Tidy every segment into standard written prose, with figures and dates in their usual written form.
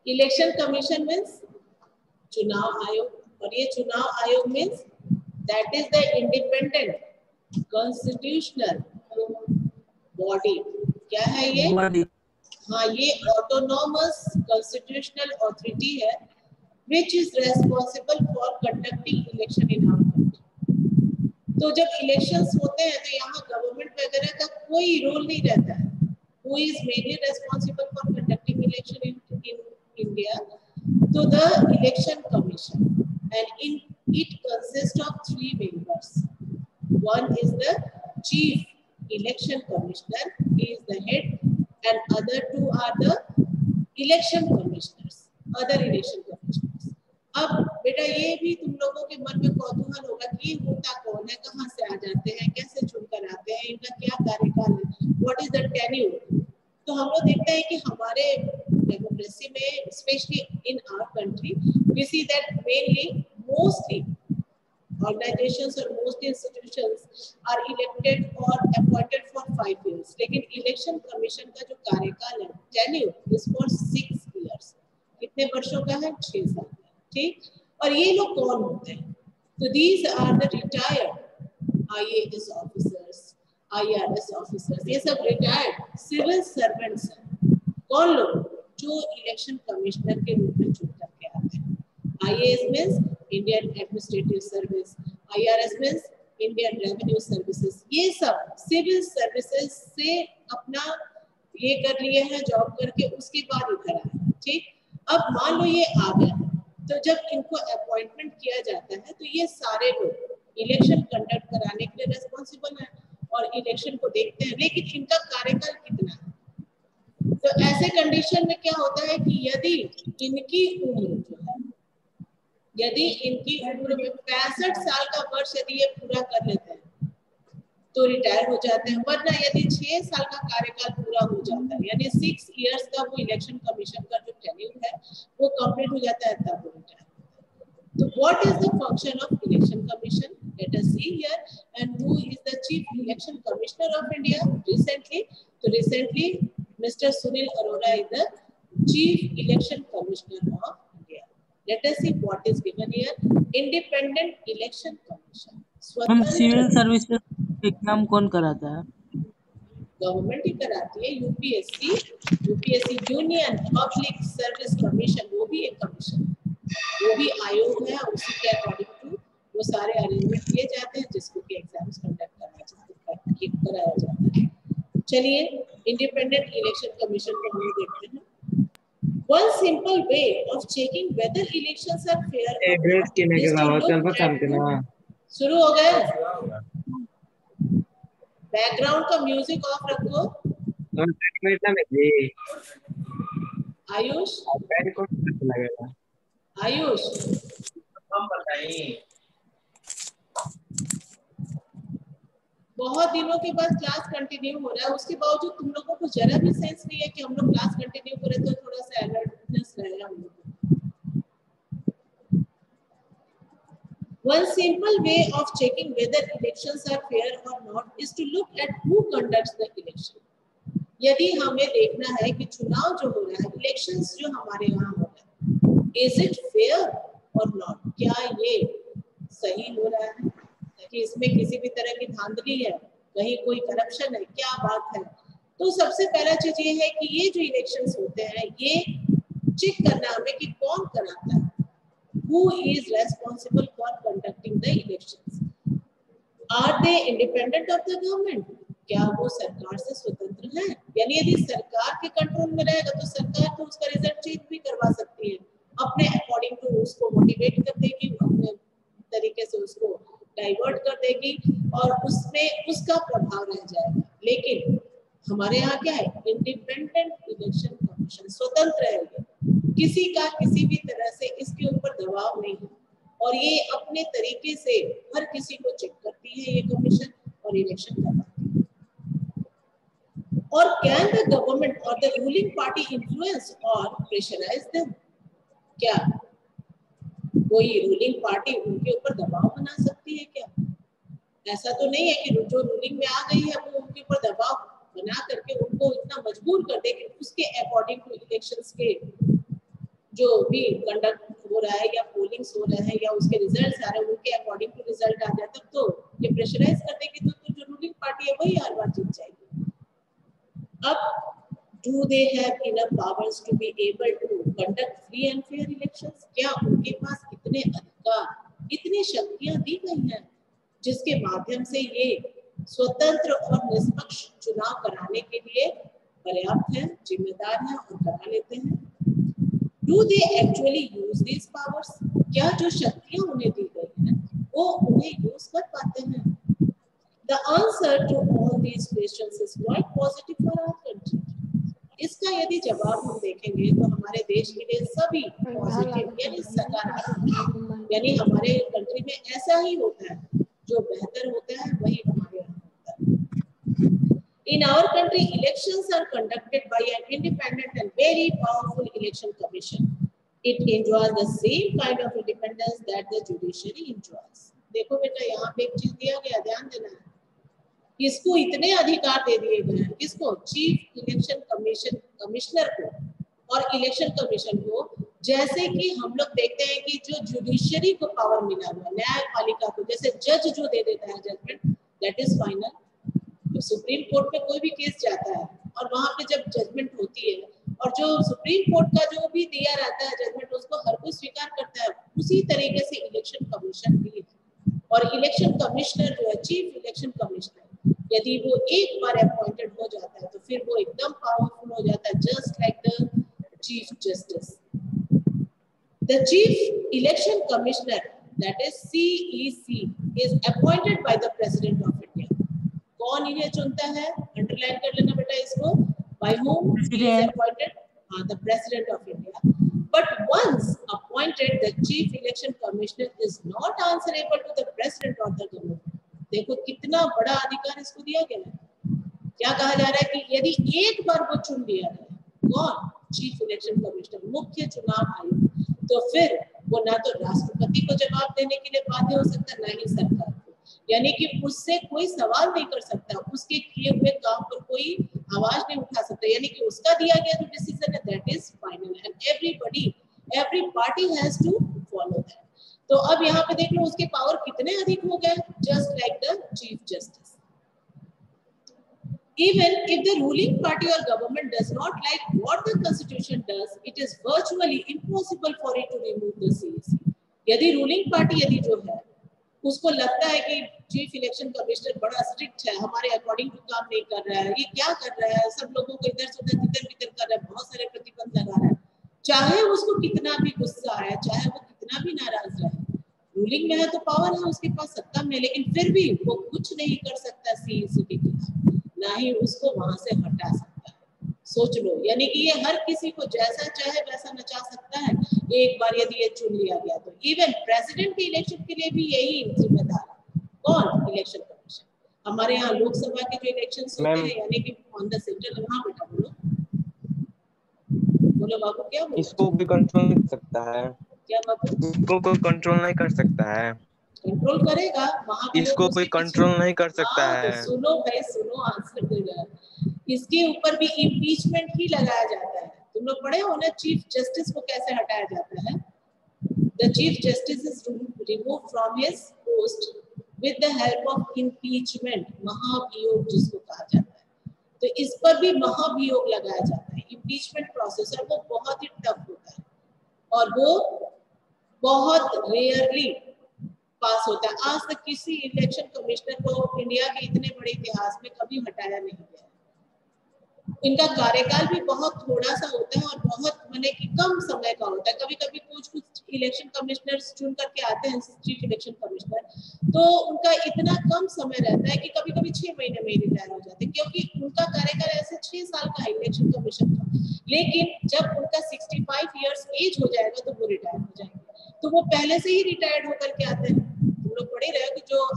Election commission means चुनाव आयोग, और ये चुनाव आयोग means that is the independent constitutional body. क्या है ये? हाँ, ये ऑटोनॉमस कॉन्स्टिट्यूशनल अथॉरिटी है which is responsible for conducting election in our country। तो जब इलेक्शंस होते हैं तो यहाँ गवर्नमेंट वगैरह का कोई रोल नहीं रहता है। Who is mainly responsible for conducting election in India? So the election commission, and it consists of 3 members. One is the chief election commissioner, he is the head, and other 2 are the election commissioners, other election commissioners। अब बेटा ये भी तुम लोगों के मन में कौतूहल होगा कि होता कौन है, कहाँ से आ जाते हैं, कैसे चुनकर आते हैं, इनका क्या कार्यकाल है, व्हाट इज द टेन्यूर। तो हम लोग देखते हैं कि हमारे डेमोक्रेसी में specially in our country we see that mainly mostly organizations or most institutions are elected or appointed for 5 years, लेकिन इलेक्शन कमीशन का जो कार्यकाल है tenure is for 6 years। कितने वर्षों का है? 6 साल का। ठीक, और ये लोग कौन होते हैं? तो these are the retired IAS officers, IRS officers, ये सब रिटायर्ड सिविल सर्वेंट्स हैं। कौन लोग? जो इलेक्शन कमिश्नर के रूप में चुन करके आते हैं। IAS means Indian Administrative Service, IRS means Indian Revenue Services। ये सब सिविल सर्विसेज से अपना ये कर लिए हैं जॉब करके, उसके बाद इधर आए। ठीक, अब मान लो ये आ गया, तो जब इनको अपॉइंटमेंट किया जाता है तो ये सारे लोग इलेक्शन कंडक्ट कराने के लिए रेस्पॉन्सिबल हैं और इलेक्शन को देखते हैं, लेकिन इनका कार्यकाल कितना है? तो ऐसे कंडीशन में क्या होता है कि यदि इनकी उम्र जो है, यदि इनकी उम्र में 65 साल का वर्ष यदि ये पूरा कर लेते हैं तो रिटायर हो जाते हैं, वरना यदि 6 साल का कार्यकाल पूरा हो जाता है, यानी 6 इयर्स का वो इलेक्शन कमीशन का जो टेन्यूर है वो कंप्लीट हो जाता है, तब वो रिटायर होता है। तो what is the function of election commission? Let us see here, and who is the chief election commissioner of India recently? तो recently mister Sunil Arora is the chief election commissioner of India. Let us see what is given here, independent election commission. हम civil services exam कौन कराता है? Government ही कराती है। UPSC union public service commission, वो भी एक कमीशन, वो भी आयोग है, और उसी के अकॉर्डिंग टू वो सारे अरेंजमेंट किए जाते हैं जिसको कि एग्जाम्स कंडक्ट कराया जाता है। चलिए इंडिपेंडेंट इलेक्शन कमीशन को हम देखते हैं। One simple way of checking whether elections are fair address किने के गावात चल सांगते ना। शुरू हो गया। बैकग्राउंड का म्यूजिक ऑफ रखो। आयुष, आयुष बहुत दिनों के बाद क्लास कंटिन्यू हो रहा है, उसके बावजूद तुम लोगों को जरा भी सेंस नहीं है कि हम लोग क्लास कंटिन्यू करें, तो थोड़ा सा अलर्टनेस रहेगा हम लोग। One simple way of checking whether elections are fair or not is to look at who conducts the election। यदि हमें देखना है कि चुनाव जो हो रहा है, इलेक्शंस जो हमारे यहाँ हो रहा है, is it fair or not? क्या ये सही हो रहा है कि इसमें किसी भी तरह की धांधली है, कहीं कोई करप्शन है, क्या बात है? तो सबसे पहला चीज ये है कि ये जो इलेक्शंस होते हैं ये चेक करना हमें कि कौन कराता है। Who is responsible for conducting the elections? Are they independent of the government? क्या वो सरकार से स्वतंत्र हैं? यानी यदि सरकार के कंट्रोल में रहेगा तो सरकार तो उसका रिजल्ट चेंज भी करवा सकती है, अपने अकॉर्डिंग टू उसको मोटिवेट कर देगी, अपने तरीके से उसको डाइवर्ट कर देगी और उसमें उसका प्रभाव रह जाएगा। लेकिन हमारे यहाँ क्या है, इंडिपेंडेंट इलेक्शन कमीशन स्वतंत्र है, किसी का किसी भी तरह से इसके ऊपर दबाव नहीं है और ये अपने तरीके से हर किसी को चेक करती है ये कमीशन और इलेक्शन करवाती है। और कैन द गवर्नमेंट और द रूलिंग पार्टी इन्फ्लुएंस और प्रेशराइज देम? क्या कोई रूलिंग पार्टी उनके ऊपर दबाव बना सकती है क्या? ऐसा तो नहीं है कि जो रूलिंग में आ गई है वो उनके ऊपर दबाव बना करके उनको इतना मजबूर कर दे कि उसके अकॉर्डिंग टू इलेक्शंस के जो भी कंडक्ट हो रहा है या पोलिंग्स हो रहे हैं या उसके रिजल्ट्स आ रहे हैं उनके अकॉर्डिंग टू रिजल्ट आ जाए, तब तो ये प्रेशराइज कर दे कि तो जो रूलिंग पार्टी है वही हर बार जीत जाएगी। अब do they have enough powers to be able to conduct free and fair elections? क्या उनके पास इतने अधिकार, इतनी शक्तियां दी गई हैं जिसके माध्यम से ये स्वतंत्र और निष्पक्ष चुनाव कराने के लिए पर्याप्त हैं, जिम्मेदार हैं और करा लेते हैं? Do they actually use these powers? क्या जो शक्तियां उन्हें दी गई हैं वो उन्हें यूज कर पाते हैं? The answer to all these questions is quite positive for our country. इसका यदि जवाब हम देखेंगे तो हमारे देश के लिए सभी पॉजिटिव यानी सकारात्मक, यानी हमारे कंट्री में ऐसा ही होता है, जो बेहतर होता है वही हमारे यहाँ होता है। In our country, elections are conducted by an independent and very powerful election commission. It enjoys the same kind of independence that the judiciary enjoys. देखो बेटा, यहाँ पे एक चीज दिया गया, ध्यान देना है। इसको इतने अधिकार दे दिए गए हैं, किसको? चीफ इलेक्शन कमिश्नर को और इलेक्शन कमीशन को, जैसे कि हम लोग देखते हैं कि जो जुडिशरी को पावर मिला हुआ, न्यायपालिका को, जैसे जज जो दे देता है जजमेंट, दैट इज फाइनल। तो सुप्रीम कोर्ट में कोई भी केस जाता है और वहां पे जब जजमेंट होती है और जो सुप्रीम कोर्ट का जो भी दिया रहता है जजमेंट, उसको हर कोई स्वीकार करता है। उसी तरीके से इलेक्शन कमीशन भी है, और इलेक्शन कमिश्नर जो है चीफ इलेक्शन कमिश्नर, यदि वो एक बार अपॉइंटेड हो जाता है तो फिर वो एकदम पावरफुल हो जाता है, just like the chief justice. The chief election commissioner, that is CEC, is appointed by the president of India. कौन इन्हें चुनता है? अंडरलाइन कर लेना बेटा इसको, by whom he is appointed? The president of India. But once appointed, the chief election commissioner is not answerable to the president or the government. देखो कितना बड़ा अधिकार इसको दिया गया है। क्या कहा जा रहा है कि यदि एक बार वो चुन लिया है, कौन? चीफ इलेक्शन कमिश्नर, मुख्य चुनाव आयोग, तो फिर वो ना तो राष्ट्रपति को जवाब देने के लिए बाध्य हो सकता, ना ही सरकार को, यानी कि उससे कोई सवाल नहीं कर सकता, उसके किए हुए काम पर कोई आवाज नहीं उठा सकता, यानी कि उसका दिया गया जो डिसीजन है that is final and every party has to follow that. तो अब यहाँ पे देख लो उसके पावर कितने अधिक हो गए, just like the chief justice. Even if the ruling party or government does not like what the constitution does, it is virtually impossible for it to remove the CEC. यदि रूलिंग पार्टी यदि जो है उसको लगता है कि chief election commissioner बड़ा strict है, हमारे अकॉर्डिंग टू काम नहीं कर रहा है, ये क्या कर रहा है, सब लोगों को इधर से उधर तितर बितर कर रहा है, बहुत सारे प्रतिबंध लगा रहा है, चाहे उसको कितना भी गुस्सा आए, चाहे वो कितना भी नाराज रहे, रूलिंग में है तो पावर है उसके पास, सत्ता में, लेकिन फिर भी वो कुछ नहीं कर सकता CEC के खिलाफ, ना ही उसको वहां से हटा सकता है। सोच लो, यानी कि ये हर किसी को जैसा चाहे वैसा नचा सकता है एक बार यदि ये चुन लिया गया तो। इवन प्रेसिडेंट के इलेक्शन के लिए भी यही जिम्मेदार है, कौन? Election commission. हमारे यहाँ लोकसभा के जो इलेक्शंस होते हैं, यानी कि ऑन द सेंट्रल, हाँ बेटा बोलो बोलो बाबू, क्या बोलो? इसको भी कंट्रोल नहीं कर सकता है, क्या बाबू? इसको कोई कंट्रोल नहीं कर सकता है, कंट्रोल करेगा वहां पे, इसको कोई कंट्रोल नहीं कर सकता है। तो सुनो भाई सुनो, आंसर दे रहा है। इसके ऊपर भी इम्पीचमेंट ही लगाया जाता है। तुम लोग पढ़े हो ना चीफ जस्टिस को कैसे हटाया जाता है? The chief justice is removed from his post with the help of impeachment, महाभियोग जिसको कहा जाता है। तो इस पर भी महाभियोग लगाया जाता है, इम्पीचमेंट प्रोसेस, और वो बहुत ही टफ होता है और वो बहुत रेयरली पास होता है। आज तक किसी इलेक्शन कमिश्नर को इंडिया के इतने बड़े इतिहास में कभी हटाया नहीं गया। इनका कार्यकाल भी बहुत थोड़ा सा होता है और बहुत माने कि कम समय का होता है। कभी कभी कुछ इलेक्शन कमिश्नर्स चुन करके आते हैं चीफ इलेक्शन कमिश्नर, तो उनका इतना कम समय रहता है कि कभी कभी 6 महीने में ही रिटायर हो जाते हैं, क्योंकि उनका कार्यकाल ऐसे 6 साल का इलेक्शन कमीशन का। लेकिन जब उनका 65 ईयर्स एज हो जाएगा तो वो रिटायर हो जाएंगे, तो वो पहले से ही रिटायर्ड होकर के आते हैं। तुम लोग पढ़ ही रहे हो कि जो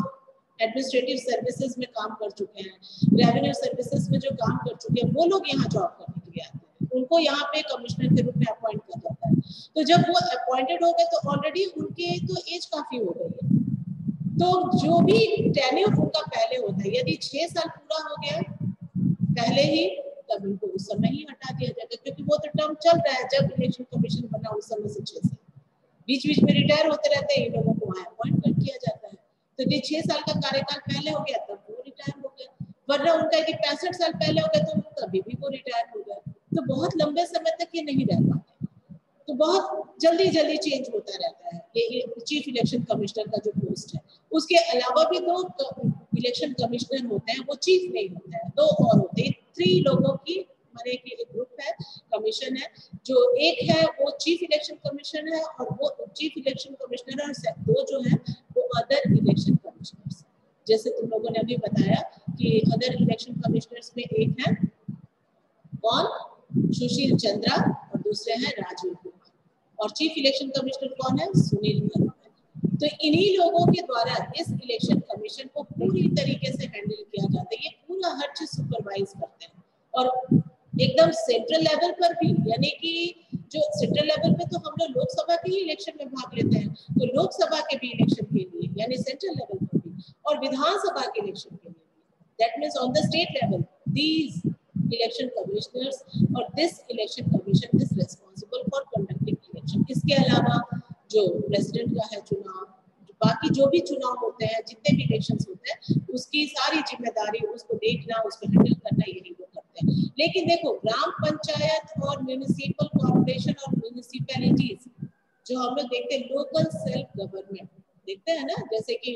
एडमिनिस्ट्रेटिव सर्विसेज में काम कर चुके हैं, रेवेन्यू सर्विसेज में जो काम कर चुके हैं, वो लोग यहाँ जॉब करने के लिए आते हैं, उनको यहाँ पे कमिश्नर के रूप में अपॉइंट किया जाता है। तो जब वो अपॉइंटेड हो गए तो ऑलरेडी उनके तो एज काफी हो गई है, तो जो भी टेन्योर उनका पहले होता है, यदि 6 साल पूरा हो गया पहले ही, तब इनको उस समय ही हटा दिया जाएगा, क्योंकि वो तो टर्म चल रहा है जब इलेक्शन कमीशन बना उस समय से 6 साल, बीच बीच में रिटायर होते रहते हैं, इन लोगों को वहां अपॉइंट कर किया जाता है। तो ये 6 साल का कार्यकाल पहले हो गया तब वो रिटायर हो गया, वरना उनका यदि 65 साल पहले हो गया तो कभी भी वो रिटायर हो गया। तो बहुत लंबे समय तक ये नहीं रह पाते, तो बहुत जल्दी जल्दी चेंज होता रहता है ये चीफ इलेक्शन कमिश्नर का जो पोस्ट है। उसके अलावा भी 2 इलेक्शन कमिश्नर होते हैं, वो चीफ नहीं होते हैं, 2 और होते हैं। 3 लोगों की माने कि एक ग्रुप है, कमीशन है, जो एक है वो चीफ इलेक्शन कमीशन है, और वो चीफ इलेक्शन कमिश्नर और 2 जो है वो अदर इलेक्शन कमिश्नर्स। जैसे तुम लोगों ने अभी बताया कि अदर इलेक्शन कमिश्नर्स में एक है कौन, सुशील चंद्रा, और दूसरे हैं राजीव कुमार, और चीफ इलेक्शन कमिश्नर कौन है, सुनील अरोड़ा। तो इन्हीं लोगों के द्वारा इस इलेक्शन कमीशन को पूरी तरीके से हैंडल किया जाता है, ये पूरा हर चीज सुपरवाइज करते हैं। और एकदम सेंट्रल लेवल पर भी, यानी कि जो सेंट्रल लेवल पे तो हम लोग लोकसभा के ही इलेक्शन में भाग लेते हैं, तो लोकसभा के भी इलेक्शन के लिए यानी सेंट्रल लेवल पर भी, और विधानसभा के इलेक्शन के लिए, that means on the state level, these election commissioners और this election commission is responsible for conducting election. इसके अलावा जो प्रेसिडेंट का है चुनाव, बाकी जो भी चुनाव होते हैं, जितने भी इलेक्शंस होते हैं, उसकी सारी जिम्मेदारी, उसको देखना, उसको हैंडल करना यही लोग करते हैं। लेकिन देखो, ग्राम पंचायत और म्युनिसिपल कॉर्पोरेशन और म्युनिसिपैलिटीज जो हम लोग देखते हैं, लोकल सेल्फ गवर्नमेंट देखते हैं ना, जैसे कि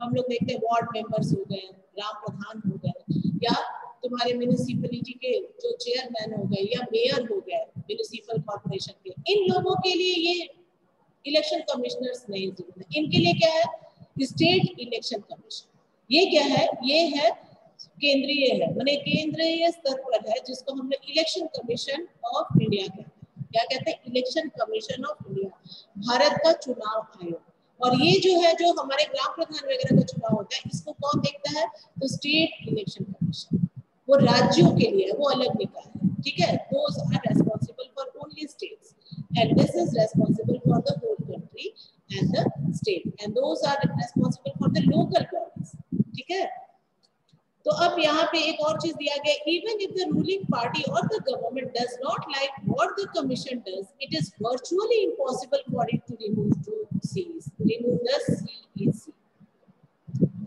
हम लोग देखते हैं वार्ड मेंबर्स हो गए, ग्राम प्रधान हो गए, या तुम्हारे म्युनिसिपैलिटी के जो चेयरमैन हो गए या मेयर हो गए म्युनिसिपल कॉर्पोरेशन के, इन लोगों के लिए ये इलेक्शन कमिश्नर्स नहीं जरूरत है। इनके लिए क्या है, स्टेट इलेक्शन कमीशन। ये क्या है, ये है केंद्रीय है, माने केंद्रीय स्तर पर है, जिसको हम लोग इलेक्शन कमीशन ऑफ इंडिया कहते हैं। क्या कहते हैं, election commission of India, Bharat का चुनाव आयोग। और ये जो है, जो हमारे ग्राम प्रधान वगैरह का चुनाव होता है, इसको कौन देखता है, तो स्टेट इलेक्शन कमीशन, वो राज्यों के लिए वो अलग निकाय है, ठीक है। Those are responsible for only states and this is responsible for the whole country and the state, and those are responsible for the local bodies, ठीक है। तो अब यहाँ पे एक और चीज दिया गया, even if the ruling party or the government does not like what the commission does, it is virtually impossible for it to remove the CEC.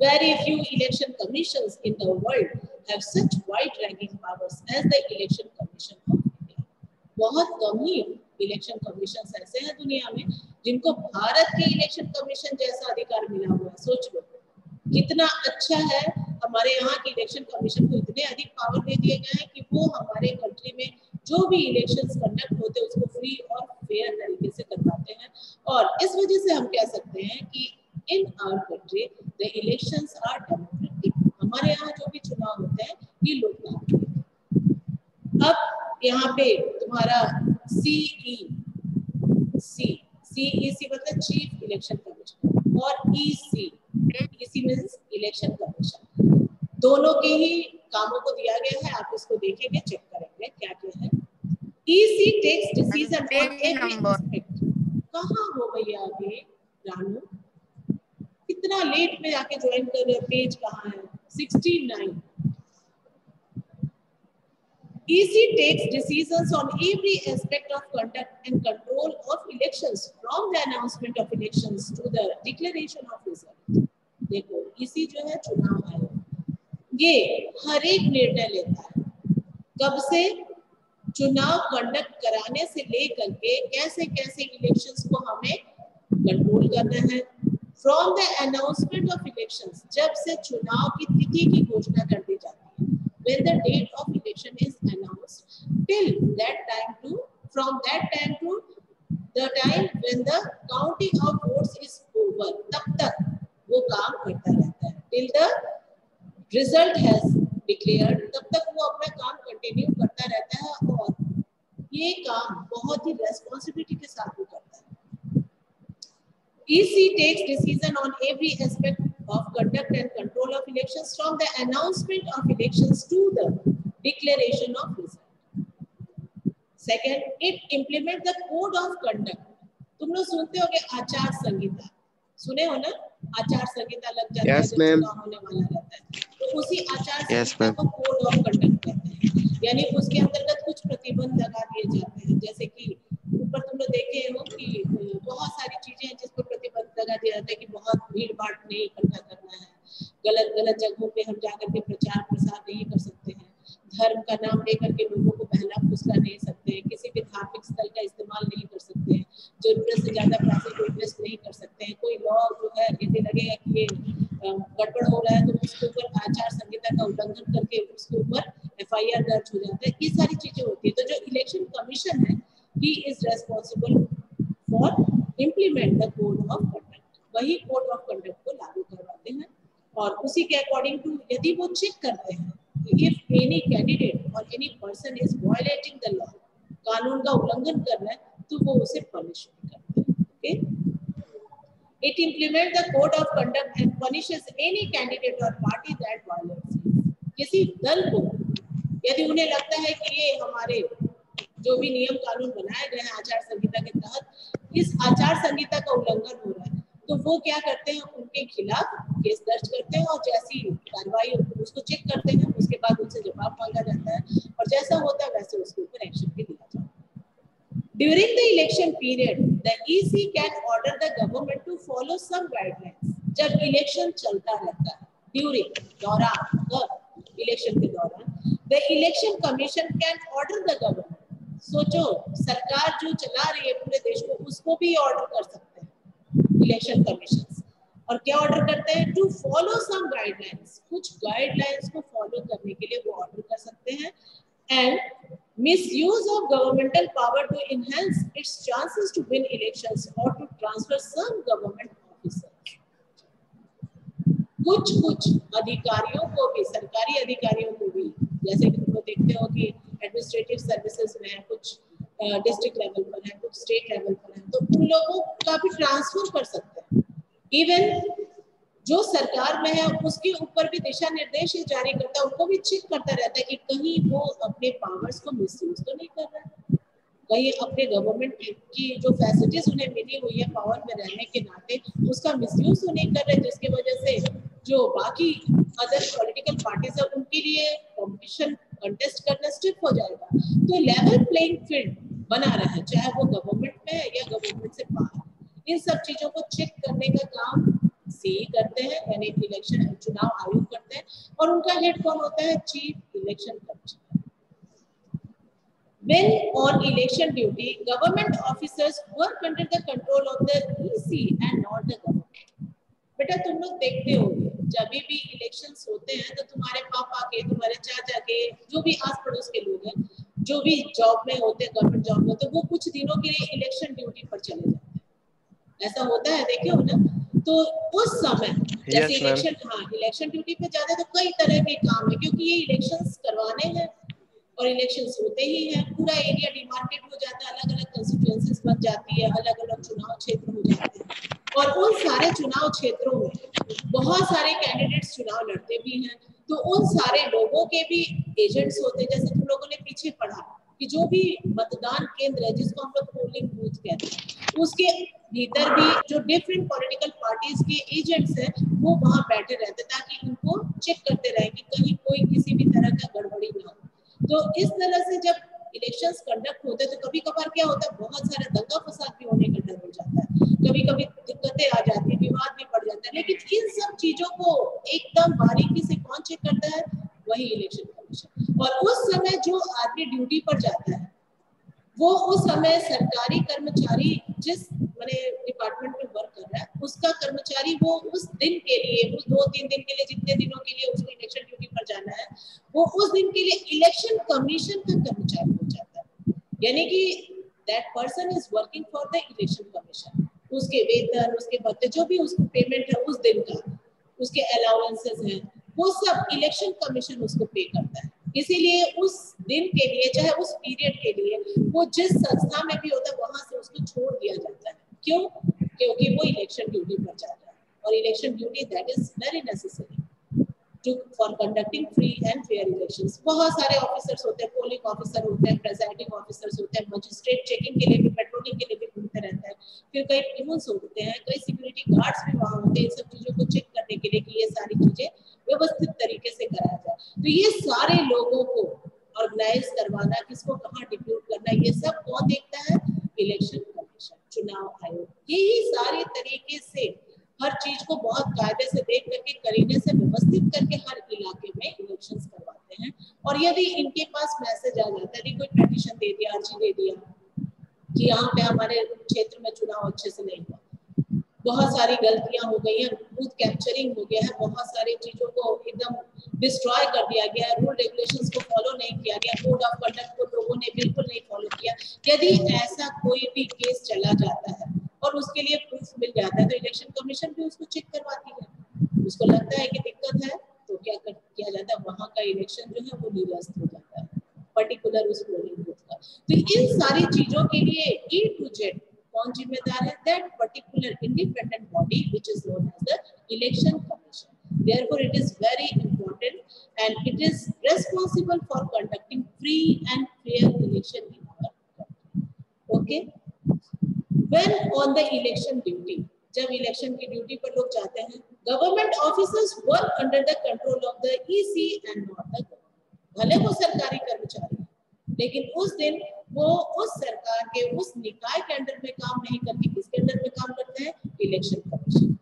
Very few election commissions in the world have such wide-ranging powers as the Election Commission of India. बहुत कम ही election commission ऐसे हैं दुनिया में जिनको भारत के election commission जैसा अधिकार मिला हुआ है। सोच लो कितना अच्छा है, हमारे यहाँ के इलेक्शन कमीशन को इतने अधिक पावर दे दिए गए हैं कि वो हमारे कंट्री में जो भी इलेक्शंस कंडक्ट होते हैं उसको फ्री और फेयर तरीके से करवाते हैं। और इस वजह से हम कह सकते हैं कि in our country the elections are democratic. हमारे यहाँ जो भी चुनाव होते हैं ये लोकतांत्रिक। अब यहाँ पे तुम्हारा CEC मतलब चीफ इलेक्शन कमीशन, और EC मींस इलेक्शन कमीशन, दोनों के ही कामों को दिया गया है। आप इसको देखेंगे, चेक करेंगे क्या क्या है। EC takes decision on every aspect. कहाँ हो भैया अभी रानू, कितना लेट में आके ज्वाइन कर रहे हो, पेज कहाँ है, 69। EC takes decisions on every aspect of conduct and control of elections from the announcement of elections to the declaration of result। देखो EC जो है चुनाव आयोग, ये हर एक निर्णय लेता है, कब से, चुनाव कंडक्ट कराने से लेकर के कैसे कैसे इलेक्शंस को हमें कंट्रोल करना है, from the announcement of elections, जब से चुनाव की तिथि की घोषणा कर दी जाती है, when the date of election is announced, till that time to, from that time to the time when the counting of votes is over, तब तक वो काम करता रहता है, till the result has declared, तब तक वो अपना काम कंटिन्यू करता रहता है। और ये काम बहुत ही रेस्पॉन्सिबिलिटी के साथ वो करता है। EC takes decision on every aspect of conduct and control of elections from the announcement of elections to the declaration of result। Second, it implement the code of conduct। तुम लोग सुनते होगे आचार संहिता, सुने हो ना, आचार संहिता लग जाता है जब चुनाव होने वाला रहता है, तो उसी आचार Yes, संहिता को कोड ऑफ कंडक्ट कहते हैं, यानी उसके अंतर्गत कुछ प्रतिबंध लगा दिए जाते हैं। जैसे कि ऊपर तुम लोग देखे हो कि बहुत सारी चीजें हैं जिस पर प्रतिबंध लगा दिया जाता है कि बहुत भीड़ भाड़ नहीं इकट्ठा करना है, गलत गलत जगहों पे हम जाकर के प्रचार प्रसार नहीं कर सकते हैं, धर्म का नाम लेकर के लोगों को बहला फुसला नहीं सकते हैं, किसी भी धार्मिक स्थल का इस्तेमाल नहीं कर सकते हैं, जरूरत से ज्यादा पैसे को इन्वेस्ट नहीं कर सकते हैं, कोई लॉ जो है यदि लगेगा कि ये गड़बड़ हो रहा है तो उसके ऊपर आचार संहिता का उल्लंघन करके उसके ऊपर FIR दर्ज हो जाता है। ये सारी चीजें होती है। तो जो इलेक्शन कमीशन है, he is responsible for implement the code of conduct, वही कोड ऑफ कंडक्ट को लागू करवाते हैं और उसी के अकॉर्डिंग टू यदि वो चेक करते हैं if any candidate or any person is violating the law, कानून का उल्लंघन कर रहा है तो वो उसे पनिश करते हैं। Okay, it implements the code of conduct and punishes any candidate or party that violates it. किसी दल को यदि उन्हें लगता है कि ये हमारे जो भी नियम कानून बनाए गए हैं आचार संहिता के तहत, इस आचार संहिता का उल्लंघन हो रहा है, तो वो क्या करते हैं, उनके खिलाफ केस दर्ज करते हैं और जैसी कार्रवाई उसको चेक करते हैं, उसके बाद उनसे जवाब मांगा जाता है और जैसा होता है वैसे उसके ऊपर एक्शन भी लिया जाता है। During the election period, the EC can order the government to follow some guidelines. जब इलेक्शन चलता रहता है, during दौरान इलेक्शन के दौरान, the election commission can order the government. सोचो, सरकार जो चला रही है पूरे देश को, उसको भी ऑर्डर कर सकते हैं इलेक्शन कमीशन। और क्या ऑर्डर करते हैं, टू फॉलो सम गाइडलाइंस, कुछ गाइडलाइंस को फॉलो करने के लिए वो ऑर्डर कर सकते हैं। And misuse of governmental power to enhance its chances to win elections or to transfer some government officers. कुछ अधिकारियों को भी, सरकारी अधिकारियों को भी, जैसे कि तुम लोग देखते हो कि एडमिनिस्ट्रेटिव सर्विसेज में है, कुछ डिस्ट्रिक्ट लेवल पर है, कुछ स्टेट लेवल पर है, तो उन लोगों का भी ट्रांसफर कर सकते हैं। इवन जो सरकार में है उसके ऊपर भी दिशा निर्देश जारी करता है, उनको भी चेक करता रहता है कि कहीं वो अपने पावर्स को मिसयूज तो नहीं कर रहा है, कहीं अपने गवर्नमेंट की जो फैसिलिटीज उन्हें मिली हुई है पावर में रहने के नाते उसका मिसयूज तो नहीं कर रहे, जिसकी वजह से जो बाकी अदर पॉलिटिकल पार्टीज है उनके लिए कॉम्पिटिशन कंटेस्ट करना स्टिफ हो जाएगा। तो लेवल प्लेइंग फील्ड बना रहे, चाहे वो गवर्नमेंट में है या गवर्नमेंट से बाहर, इन सब चीजों को चेक करने का काम सीई करते हैं, यानी इलेक्शन चुनाव आयोग करते हैं, और उनका हेड कौन होता है, chief election commissioner. When on election duty, government officers work under the control of the EC and not the government. बेटा तुम लोग देखते होंगे जब भी इलेक्शंस होते हैं तो तुम्हारे पापा के, तुम्हारे चाचा के, जो भी आस पड़ोस के लोग हैं, जो भी जॉब में होते हैं, गवर्नमेंट जॉब में, तो वो कुछ दिनों के लिए इलेक्शन ड्यूटी पर चले जाते हैं। ऐसा होता है, देखे हो ना? तो उस समय जैसे इलेक्शन ड्यूटी पे जाते हैं तो कई तरह के काम है, क्योंकि ये इलेक्शंस करवाने हैं और इलेक्शंस होते ही हैं, पूरा एरिया डिमार्केट हो जाता है, अलग अलग कंस्टिट्यूएंसीज बन जाती है, अलग अलग चुनाव क्षेत्र हो जाते हैं, और उन सारे चुनाव क्षेत्रों में बहुत सारे कैंडिडेट्स चुनाव लड़ते भी हैं, तो उन सारे लोगों के भी एजेंट्स होते हैं। जैसे तुम लोगों ने पीछे पढ़ा कि जो भी मतदान केंद्र है, जिसको हम लोग पोलिंग बूथ कहते हैं, उसके भीतर भी जो डिफरेंट पॉलिटिकल पार्टीज के एजेंट्स हैं वो वहां बैठे रहते हैं, ताकि उनको चेक करते रहे कि कहीं कोई किसी भी तरह का गड़बड़ी ना हो। तो इस तरह से जब इलेक्शंस कंडक्ट होते हैं तो कभी कभार क्या होता है, बहुत सारा दंगा फसाद भी होने का डर हो जाता है, कभी कभी दिक्कतें आ जाती है, विवाद भी बढ़ जाता है, लेकिन इन सब चीजों को एकदम बारीकी से कौन चेक करता है, वही इलेक्शन कमीशन। और उस समय जो आदमी ड्यूटी पर जाता है वो उस समय सरकारी कर्मचारी जिस डिपार्टमेंट में वर्क कर रहा है उसका कर्मचारी, वो उस दिन के लिए, उस 2-3 दिन के लिए, जितने दिनों के लिए उसको इलेक्शन ड्यूटी पर जाना है, वो उस दिन के लिए इलेक्शन कमीशन का कर्मचारी हो जाता है। यानी कि that person is working for the election commission. उसके वेतन, उसके भत्ते, जो भी उसको पेमेंट है उस दिन का, उसके अलाउंसेस हैं, वो सब इलेक्शन कमीशन उसको पे करता है। इसीलिए उस दिन के लिए, चाहे उस पीरियड के लिए, वो जिस संस्था में भी होता है वहां से उसको छोड़ दिया जाता है। क्यों? क्योंकि वो इलेक्शन ड्यूटी पर जा रहा है, और election duty that is very necessary to for conducting free and fair elections. बहुत सारे ऑफिसर्स होते हैं, पोलिंग ऑफिसर होते हैं, प्रेजाइडिंग ऑफिसर्स होते हैं, मजिस्ट्रेट चेकिंग के लिए भी, पेट्रोलिंग के लिए भी घूमते रहते हैं, फिर कई पियून्स होते हैं, कई सिक्योरिटी गार्ड्स भी वहां होते हैं, इन सब चीजों को चेक करने के लिए कि ये सारी चीजें व्यवस्थित तरीके से कराया जाए। तो ये सारे लोगों को ऑर्गेनाइज करवाना, किसको कहाँ डिप्यूट करना, ये सब कौन देखता है? इलेक्शन कमीशन, चुनाव आयोग। यही सारे तरीके से हर चीज को बहुत कायदे से देख करके, करीने से व्यवस्थित करके हर इलाके में इलेक्शंस करवाते हैं। और यदि इनके पास मैसेज आ जाता है, कोई पेटिशन दे दिया, अर्जी दे दिया कि यहाँ पे हमारे क्षेत्र में चुनाव अच्छे से नहीं हुआ, बहुत सारी गलतियां हो गई है, बूथ कैप्चरिंग हो गया है, बहुत सारी चीजों को एकदम डिस्ट्रॉय कर दिया गया है, रूल रेगुलेशंस को फॉलो नहीं किया गया, कोड ऑफ कंडक्ट को लोगों ने बिल्कुल नहीं फॉलो किया। यदि ऐसा कोई भी केस चला जाता है और उसके लिए प्रूफ मिल जाता है, तो इलेक्शन कमीशन भी उसको चेक करवाती है। उसको लगता है कि दिक्कत है तो क्या किया जाता है, वहां का इलेक्शन जो है वो निरस्त हो जाता है, पर्टिकुलर उस पोलिंग बूथ का। तो इन सारी चीजों के लिए E to Z कौन जिम्मेदार है? That particular independent body which is known as the election commission. Therefore, it is very important and it is responsible for conducting free and fair election in our country. Okay? When on the election duty, जब election की duty पर लोग जाते हैं, government officers work under the control of the EC and not the government. भले वो सरकारी कर्मचारी है, लेकिन उस दिन वो उस सरकार के उस निकाय के अंडर में काम नहीं करके किसके अंडर में काम करते हैं? Election commission.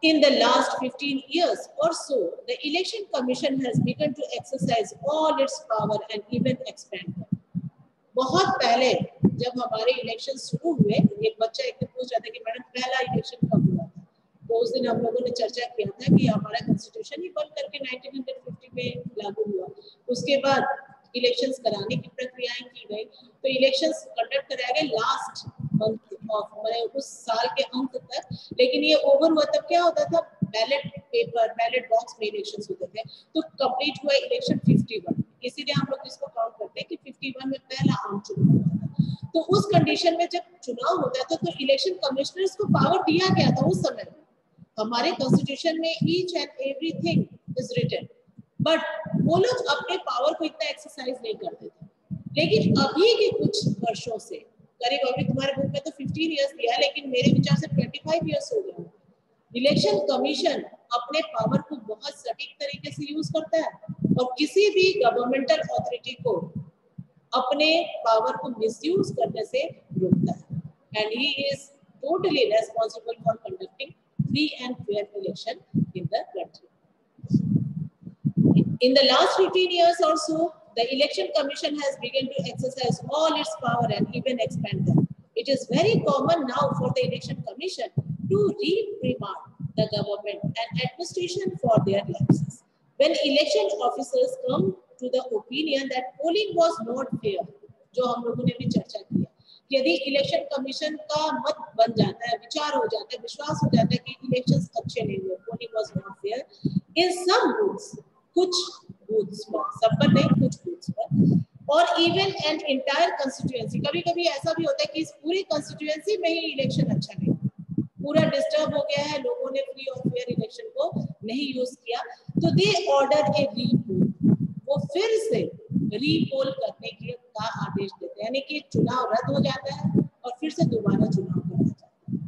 In the last 15 years or so, the Election Commission has begun to exercise all its power and even expand them. बहुत पहले जब हमारे इलेक्शन शुरू हुए, एक बच्चा एक दिन पूछ रहा था कि मैडम पहला इलेक्शन कब हुआ था, तो उस दिन हम लोगों ने चर्चा किया था कि हमारा कॉन्स्टिट्यूशन ही बन करके 1950 में लागू हुआ। उसके बाद इलेक्शंस कराने की प्रक्रियाएं की गई, तो इलेक्शंस कंडक्ट कराए गए लास्ट मंथ ऑफ उस साल के अंत तक। लेकिन ये ओवर हुआ तब क्या होता था? बैलेट पेपर, बैलेट बॉक्स में इलेक्शंस होते थे। तो कंप्लीट हुआ इलेक्शन 51, इसीलिए हम लोग इसको काउंट करते हैं कि 51 में पहला आम चुनाव हुआ था। तो उस कंडीशन में जब चुनाव होता था तो इलेक्शन कमिश्नर्स को पावर दिया गया था उस समय में। हमारे कॉन्स्टिट्यूशन में each and everything is written, but वो लोग अपने पावर को इतना एक्सरसाइज नहीं करते थे। लेकिन अभी के कुछ वर्षों से, करीब अभी तुम्हारे बुक में तो 15 इयर्स दिया है, लेकिन मेरे विचार से 25 इयर्स हो गए, इलेक्शन कमीशन अपने पावर को बहुत सटीक तरीके से यूज करता है और किसी भी गवर्नमेंटल अथॉरिटी को अपने पावर को मिसयूज करने से रोकता है। And he is totally responsible for conducting free and fair election in the country. In the last 15 years or so, the Election Commission has begun to exercise all its power and even expand them. It is very common now for the Election Commission to reprimand the government and administration for their lapses. When election officers come to the opinion that polling was not fair, जो हम लोगों ने भी चर्चा किया, यदि election commission का मत बन जाता है, विचार हो जाता है, विश्वास हो जाता है कि इलेक्शंस अच्छे नहीं हुए, polling was not fair, in some booths, कुछ बूथ्स पर, सब पर नहीं, कुछ बूथ्स पर, और इवन एंड इंटायर कंस्टिट्यूएंसी, कभी-कभी ऐसा भी होता है कि इस पूरी कंस्टिट्यूएंसी में ही इलेक्शन अच्छा नहीं, पूरा डिस्टर्ब हो गया है, लोगों ने फ्री और फेयर इलेक्शन को नहीं यूज किया, तो दे ऑर्डर ए रीपोल, वो फिर से रीपोल करने का आदेश देते हैं, यानी कि चुनाव रद्द हो जाता है और फिर से दोबारा चुनाव कराया जाता है।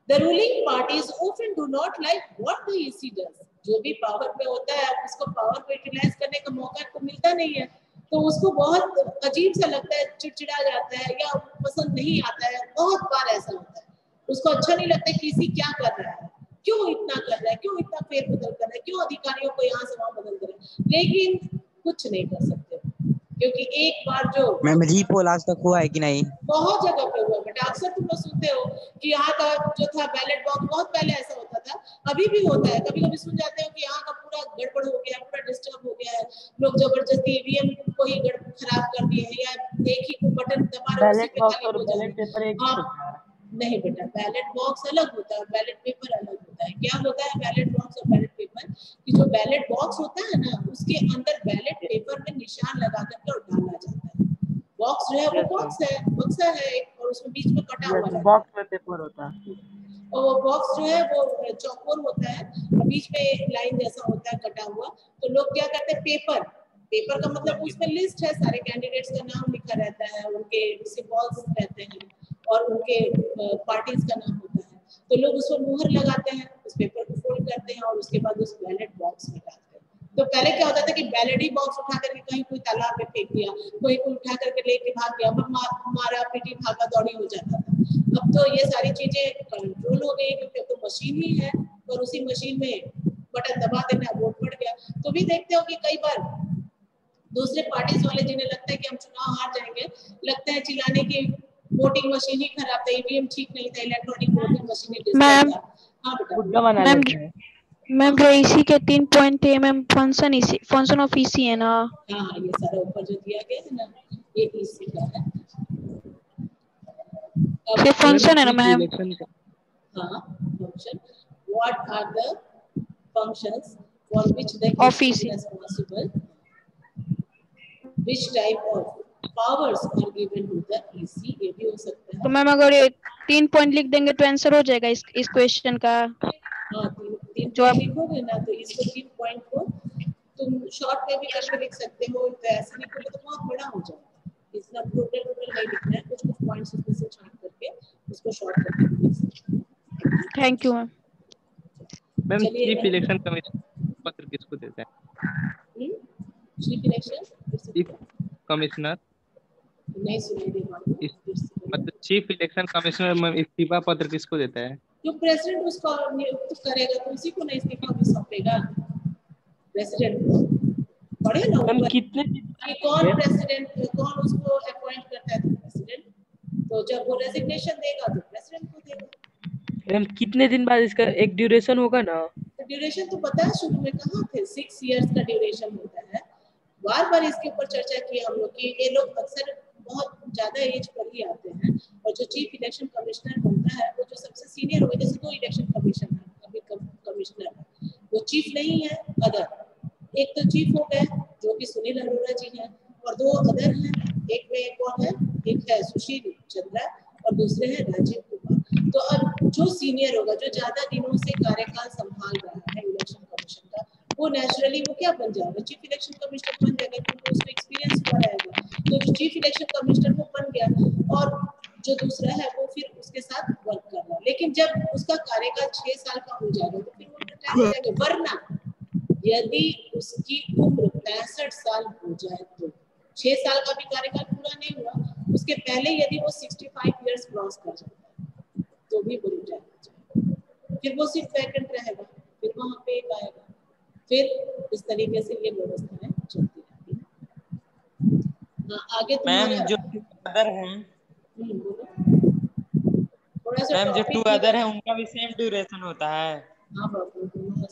The ruling parties often do not like what the EC does. जो भी पावर पे होता है उसको पावर को यूटिलाइज करने का मौका तो मिलता नहीं है, तो उसको बहुत अजीब सा लगता है, चिड़चिड़ा जाता है या पसंद नहीं आता है। बहुत बार ऐसा होता है, उसको अच्छा नहीं लगता कि EC क्या कर रहा है, क्यों इतना कर रहा है, क्यों इतना फेरबदल कर रहा है, क्यों अधिकारियों को यहाँ से वहाँ बदल दे रहा है, लेकिन कुछ नहीं कर सकते क्योंकि एक बार जो मैम रीपोल आज तक हुआ है कि नहीं? बहुत जगह पे हुआ बेटा, अक्सर तुम लोग सुनते हो कि यहाँ का जो था बैलेट बॉक्स, बहुत पहले ऐसा होता था, अभी भी होता है, कभी कभी सुन जाते हो कि यहाँ का पूरा गड़बड़ हो गया, पूरा डिस्टर्ब हो गया है, लोग जबरदस्ती ईवीएम को ही खराब कर दिए हैं या एक ही बटन दबा रहे बैलेट बॉक्स और बैलेट पेपर एक ही होता है। नहीं बेटा, बैलेट बॉक्स अलग होता है, बैलेट पेपर अलग होता है। क्या होता है बैलेट बॉक्स और बैलेट पेपर कि जो बैलेट बॉक्स होता है ना, उसके अंदर बैलेट पेपर में निशान लगा करके और डाला जाता है। बॉक्स जो है वो बॉक्स है, बक्सा है और उसमें बीच में कटा हुआ है, बॉक्स में पेपर होता है, और वो बॉक्स जो है वो चौकोर होता है और बीच में लाइन जैसा होता है कटा हुआ। तो लोग क्या करते हैं, पेपर का मतलब उसमें लिस्ट है, सारे कैंडिडेट्स का नाम लिखा रहता है, उनके सिंबल्स रहते हैं और उनके पार्टीज का नाम होता है, तो लोग उस पर मुहर लगाते हैं, उस पेपर को फोड़ फिल करते हैं और उसके बाद उस बैलेट बॉक्स में डालते हैं। तो पहले क्या होता था कि बैलेट ही बॉक्स उठा करके कहीं कोई तालाब में फेंक दिया, कोई उठा करके लेके भाग गया, मारा पीटी भागा दौड़ी हो जाता था। अब तो ये सारी चीजें कंट्रोल हो गई क्योंकि अब तो मशीन ही है और उसी मशीन में बटन दबा देना, वोट पड़ गया। तो भी देखते हो कि कई बार दूसरे पार्टीज वाले जिन्हें लगता है कि हम चुनाव हार जाएंगे, लगता है चिल्लाने की वोटिंग मशीन ही खराब था, ईवीएम ठीक नहीं था, इलेक्ट्रॉनिक वोटिंग मशीन ही डिस्टर्ब था। हाँ बेटा मैम मैम जो इसी के 3 पॉइंट थे मैम, फंक्शन ऑफ ईसी है ना। हाँ ये सारा ऊपर जो दिया गया है ना, ये ईसी का है। ये फंक्शन है ना मैम। हाँ function, what are the functions for which the Of EC is EC. responsible, which type of powers are given to the EC, ये भी हो सकता तो है। मैम अगर ये 3 पॉइंट लिख देंगे तो आंसर हो जाएगा इस क्वेश्चन का। हाँ तीन जो आप लिखोगे ना तो इसको 3 पॉइंट को तुम शॉर्ट में भी करके लिख सकते हो, तो ऐसे लिखोगे तो बहुत बड़ा हो जाएगा। इतना टोटल नहीं लिखना है, कुछ पॉइंट्स उसमें से छांट करके उसको शॉर्ट करके लिख सकते हो। Thank you ma'am. मैम चलिए चीफ इलेक्शन कमीशन पत्र किसको देता है? चीफ इलेक्शन चीफ कमिश्नर नहीं सुनाई दे रहा है। मतलब चीफ इलेक्शन कमिश्नर में इस्तीफा पत्र किसको देता है? जो प्रेसिडेंट उसको नियुक्त करेगा तो उसी को ना इस्तीफा भी सौंपेगा प्रेसिडेंट को। पढ़े ना मैम ऊपर कितने कि कौन प्रेसिडेंट, कौन उसको अपॉइंट करता है, तो प्रेसिडेंट। तो जब वो रेजिग्नेशन देगा तो प्रेसिडेंट को देगा। मैम कितने दिन बाद इसका एक ड्यूरेशन होगा ना? तो ड्यूरेशन तो पता है शुरू में कहाँ थे, 6 इयर्स का ड्यूरेशन होता है। बार बार इसके ऊपर चर्चा की हम लोग कि ये लोग अक्सर बहुत ज्यादा एज पर ही आते हैं, और जो चीफ इलेक्शन कमिश्नर बनता है वो जो सबसे सीनियर हो, जैसे 2 इलेक्शन कमीशन है अभी कमिश्नर है, वो चीफ नहीं है, अदर। एक तो चीफ हो गए जो कि सुनील अरोड़ा जी हैं, और 2 अदर हैं। एक में कौन है, एक है सुशील चंद्रा और दूसरे हैं राजीव कुमार। तो अब जो सीनियर होगा, जो ज्यादा दिनों से कार्यकाल संभाल रहा है इलेक्शन कमीशन का, वो नेचुरली वो क्या बन जाएगा, चीफ इलेक्शन कमिश्नर बन जाएगा, क्योंकि उसको एक्सपीरियंस हुआ रहेगा। तो जो चीफ इलेक्शन कमिश्नर वो बन गया, और जो दूसरा है वो फिर उसके साथ वर्क कर रहा है। लेकिन जब उसका कार्यकाल 6 साल का हो जाएगा तो फिर वो रिटायर हो जाएगा। वरना यदि उसकी उम्र 65 साल हो जाए तो 6 साल का भी कार्यकाल पूरा नहीं हुआ, उसके पहले यदि वो 65 इयर्स क्रॉस कर जाता है तो भी वो रिटायर हो जाएगा। फिर वो सिर्फ वैकेंट रहेगा, फिर वहां पे एक आएगा, फिर इस तरीके से ये व्यवस्थाएं चलती रहती है। आगे मैम जो अदर हैं, बोलो थोड़ा सा मैम जो टॉपिक 2 अदर हैं उनका भी सेम ड्यूरेशन होता है। हाँ बाबू दोनों का